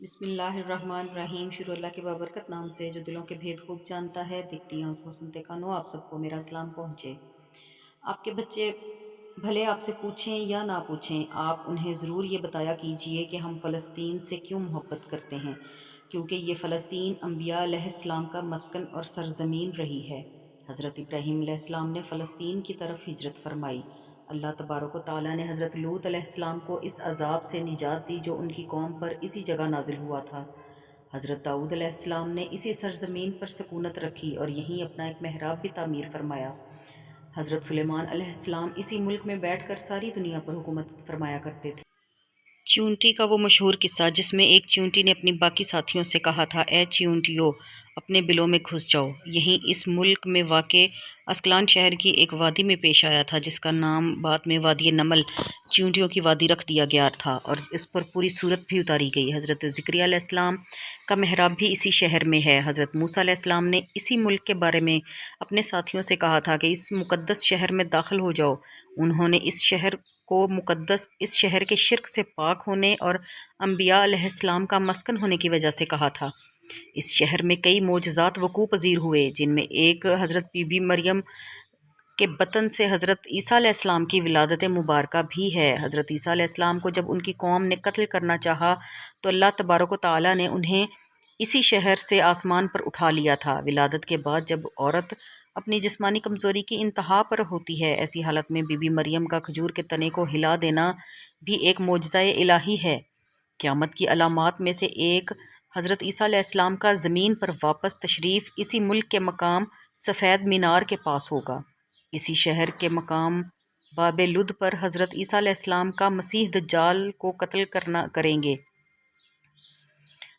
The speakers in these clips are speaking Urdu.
بسم اللہ الرحمن الرحیم۔ شروع اللہ کے بابرکت نام سے جو دلوں کے بھید خوب جانتا ہے، دیکھتی آنکھوں سنتے کانوں، آپ سب کو میرا سلام پہنچے۔ آپ کے بچے بھلے آپ سے پوچھیں یا نہ پوچھیں، آپ انہیں ضرور یہ بتایا کیجئے کہ ہم فلسطین سے کیوں محبت کرتے ہیں، کیونکہ یہ فلسطین انبیاء علیہ السلام کا مسکن اور سرزمین رہی ہے۔ حضرت ابراہیم علیہ السلام نے فلسطین کی طرف ہجرت فرمائی۔ اللہ تبارک و تعالیٰ نے حضرت لوط علیہ السلام کو اس عذاب سے نجات دی جو ان کی قوم پر اسی جگہ نازل ہوا تھا۔ حضرت داؤد علیہ السلام نے اسی سرزمین پر سکونت رکھی اور یہیں اپنا ایک محراب بھی تعمیر فرمایا۔ حضرت سلیمان علیہ السلام اسی ملک میں بیٹھ کر ساری دنیا پر حکومت فرمایا کرتے تھے۔ چیونٹی کا وہ مشہور قصہ جس میں ایک چیونٹی نے اپنی باقی ساتھیوں سے کہا تھا، اے چیونٹیوں، اپنے بلوں میں گھس جاؤ، یہیں اس ملک میں واقع اسکلان شہر کی ایک وادی میں پیش آیا تھا جس کا نام بعد میں وادی نمل چیونٹیوں کی وادی رکھ دیا گیا تھا، اور اس پر پوری صورت بھی اتاری گئی۔ حضرت زکریا علیہ السلام کا محراب بھی اسی شہر میں ہے۔ حضرت موسیٰ علیہ السلام نے اسی ملک کے بارے میں اپنے ساتھیوں سے کہا تھا کہ اس مقدس شہر میں داخل ہو جاؤ۔ انہوں نے اس شہر کو مقدس، اس شہر کے شرک سے پاک ہونے اور انبیاء علیہ السلام کا مسکن ہونے کی وجہ سے کہا تھا۔ اس شہر میں کئی معجزات وقوع پذیر ہوئے، جن میں ایک حضرت بی بی مریم کے بطن سے حضرت عیسیٰ علیہ السلام کی ولادت مبارکہ بھی ہے۔ حضرت عیسیٰ علیہ السلام کو جب ان کی قوم نے قتل کرنا چاہا تو اللہ تبارک و تعالیٰ نے انہیں اسی شہر سے آسمان پر اٹھا لیا تھا۔ ولادت کے بعد جب عورت اپنی جسمانی کمزوری کی انتہا پر ہوتی ہے، ایسی حالت میں بی بی مریم کا کھجور کے تنے کو ہلا دینا بھی ایک معجزہ الہی ہے۔ قیامت کی علامات میں سے ایک حضرت عیسیٰ علیہ السلام کا زمین پر واپس تشریف اسی ملک کے مقام سفید مینار کے پاس ہوگا۔ اسی شہر کے مقام باب لد پر حضرت عیسیٰ علیہ السلام کا مسیح دجال کو قتل کریں گے۔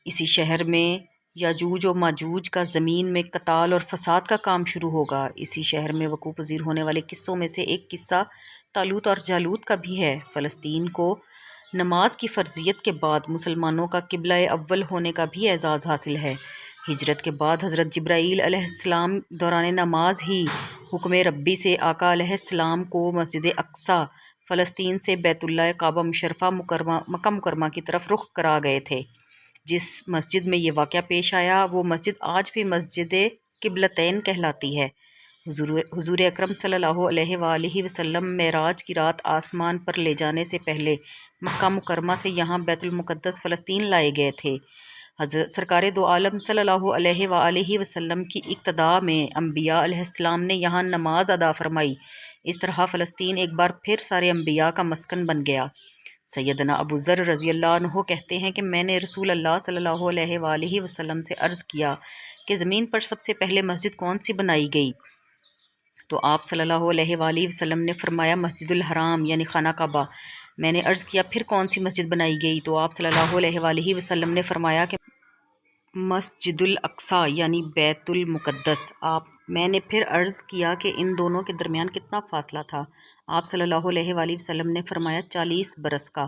اسی شہر میں یاجوج و ماجوج کا زمین میں قتال اور فساد کا کام شروع ہوگا۔ اسی شہر میں وقوع پذیر ہونے والے قصوں میں سے ایک قصہ طالوت اور جالوت کا بھی ہے۔ فلسطین کو نماز کی فرضیت کے بعد مسلمانوں کا قبلہ اول ہونے کا بھی اعزاز حاصل ہے۔ ہجرت کے بعد حضرت جبرائیل علیہ السلام دوران نماز ہی حکم ربی سے آقا علیہ السلام کو مسجد اقصیٰ فلسطین سے بیت اللہ کعبہ مشرفہ مکہ مکرمہ کی طرف رخ کرا گئے تھے۔ جس مسجد میں یہ واقعہ پیش آیا وہ مسجد آج بھی مسجد قبلتین کہلاتی ہے۔ حضور اکرم صلی اللہ علیہ وآلہ وسلم معراج کی رات آسمان پر لے جانے سے پہلے مکہ مکرمہ سے یہاں بیت المقدس فلسطین لائے گئے تھے۔ حضرت سرکار دو عالم صلی اللہ علیہ وآلہ وسلم کی اقتداء میں انبیاء علیہ السلام نے یہاں نماز ادا فرمائی۔ اس طرح فلسطین ایک بار پھر سارے انبیاء کا مسکن بن گیا۔ سیدنا ابو ذر رضی اللہ عنہ کہتے ہیں کہ میں نے رسول اللہ صلی اللہ علیہ وآلہ وسلم سے عرض کیا کہ زمین پر سب سے پہلے مسجد کون سی بنائی گئی؟ تو آپ صلی اللہ علیہ وآلہ وسلم نے فرمایا مسجد الحرام یعنی خانہ کعبہ۔ میں نے عرض کیا پھر کون سی مسجد بنائی گئی؟ تو آپ صلی اللہ علیہ وآلہ وسلم نے فرمایا کہ مسجد الاقصیٰ یعنی بیت المقدس۔ میں نے پھر عرض کیا کہ ان دونوں کے درمیان کتنا فاصلہ تھا؟ آپ صلی اللہ علیہ وآلہ وسلم نے فرمایا 40 برس کا،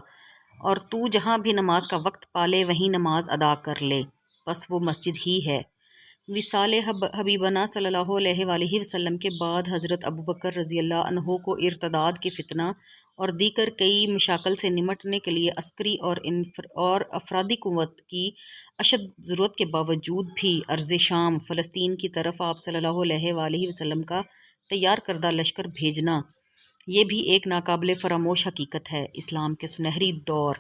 اور تو جہاں بھی نماز کا وقت پالے وہیں نماز ادا کر لے، بس وہ مسجد ہی ہے۔ وصال حبیبنا صلی اللہ علیہ وآلہ وسلم کے بعد حضرت ابوبکر رضی اللہ عنہ کو ارتداد کی فتنہ اور دیگر کئی مشاکل سے نمٹنے کے لیے عسکری اور افرادی قوت کی اشد ضرورت کے باوجود بھی ارض شام فلسطین کی طرف آپ صلی اللہ علیہ وآلہ وسلم کا تیار کردہ لشکر بھیجنا، یہ بھی ایک ناقابل فراموش حقیقت ہے۔ اسلام کے سنہری دور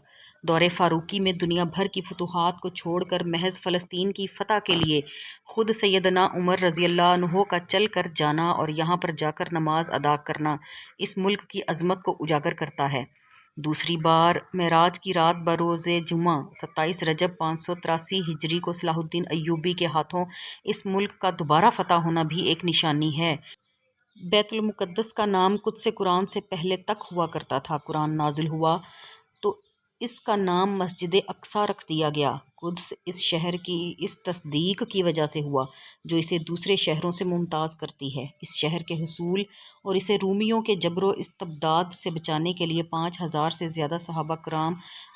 فاروقی میں دنیا بھر کی فتوحات کو چھوڑ کر محض فلسطین کی فتح کے لیے خود سیدنا عمر رضی اللہ عنہ کا چل کر جانا اور یہاں پر جا کر نماز ادا کرنا اس ملک کی عظمت کو اجاگر کرتا ہے۔ دوسری بار معراج کی رات بروز جمعہ 27 رجب 583 ہجری کو صلاح الدین ایوبی کے ہاتھوں اس ملک کا دوبارہ فتح ہونا بھی ایک نشانی ہے۔ بیت المقدس کا نام قدس قرآن سے پہلے تک ہوا کرتا تھا۔ قرآن نازل ہوا تو اس کا نام مسجد اقصیٰ رکھ دیا گیا۔ قدس اس شہر کی اس تصدیق کی وجہ سے ہوا جو اسے دوسرے شہروں سے ممتاز کرتی ہے۔ اس شہر کے حصول اور اسے رومیوں کے جبر و استبداد سے بچانے کے لیے 5000 سے زیادہ صحابہ کرام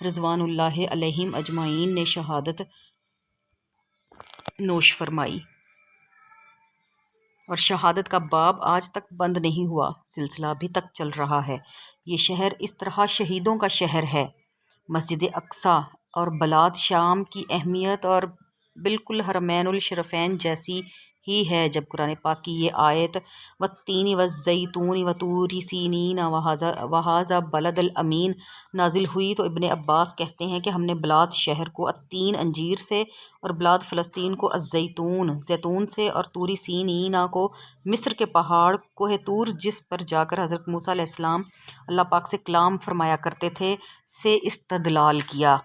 رضوان اللہ علیہم اجمعین نے شہادت نوش فرمائی، اور شہادت کا باب آج تک بند نہیں ہوا، سلسلہ ابھی تک چل رہا ہے۔ یہ شہر اس طرح شہیدوں کا شہر ہے۔ مسجد اقصیٰ اور بلاد شام کی اہمیت اور بالکل حرمین الشرفین جیسی ہی ہے۔ جب قرآن پاک کی یہ آیت والتین والزیتون وطور سینین وہذا بلد الامین نازل ہوئی تو ابن عباس کہتے ہیں کہ ہم نے بلاد شہر کو التین انجیر سے اور بلاد فلسطین کو الزیتون زیتون سے اور طور سینینا کو مصر کے پہاڑ کوہ طور جس پر جا کر حضرت موسیٰ علیہ السلام اللہ پاک سے کلام فرمایا کرتے تھے سے استدلال کیا۔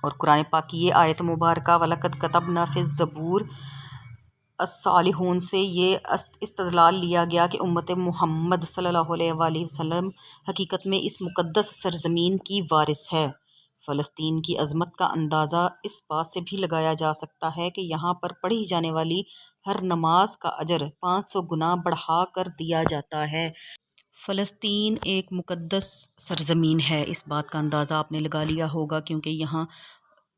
اور قرآن پاک کی یہ آیت مبارکہ وَلَقَدْ كَتَبْنَا فِي الزَّبُورِ الصالحون سے یہ استدلال لیا گیا کہ امت محمد صلی اللہ علیہ وآلہ وسلم حقیقت میں اس مقدس سرزمین کی وارث ہے۔ فلسطین کی عظمت کا اندازہ اس بات سے بھی لگایا جا سکتا ہے کہ یہاں پر پڑھی جانے والی ہر نماز کا اجر 500 گنا بڑھا کر دیا جاتا ہے۔ فلسطین ایک مقدس سرزمین ہے، اس بات کا اندازہ آپ نے لگا لیا ہوگا کیونکہ یہاں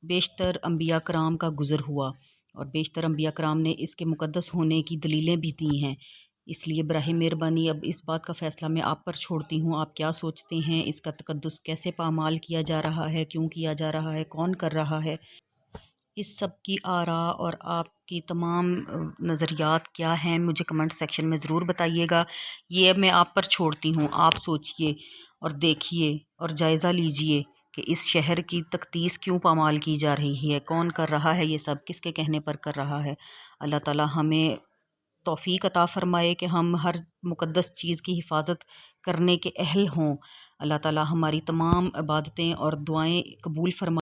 بیشتر انبیاء کرام کا گزر ہوا اور بیشتر انبیاء کرام نے اس کے مقدس ہونے کی دلیلیں بھی دی ہیں۔ اس لیے براہ مہربانی اب اس بات کا فیصلہ میں آپ پر چھوڑتی ہوں، آپ کیا سوچتے ہیں اس کا تقدس کیسے پامال کیا جا رہا ہے، کیوں کیا جا رہا ہے، کون کر رہا ہے؟ اس سب کی آراء اور آپ کی تمام نظریات کیا ہیں مجھے کمنٹ سیکشن میں ضرور بتائیے گا۔ یہ اب میں آپ پر چھوڑتی ہوں، آپ سوچئے اور دیکھیے اور جائزہ لیجئے کہ اس شہر کی تقدیس کیوں پامال کی جا رہی ہے، کون کر رہا ہے، یہ سب کس کے کہنے پر کر رہا ہے۔ اللہ تعالی ہمیں توفیق عطا فرمائے کہ ہم ہر مقدس چیز کی حفاظت کرنے کے اہل ہوں۔ اللہ تعالی ہماری تمام عبادتیں اور دعائیں قبول فرمائے۔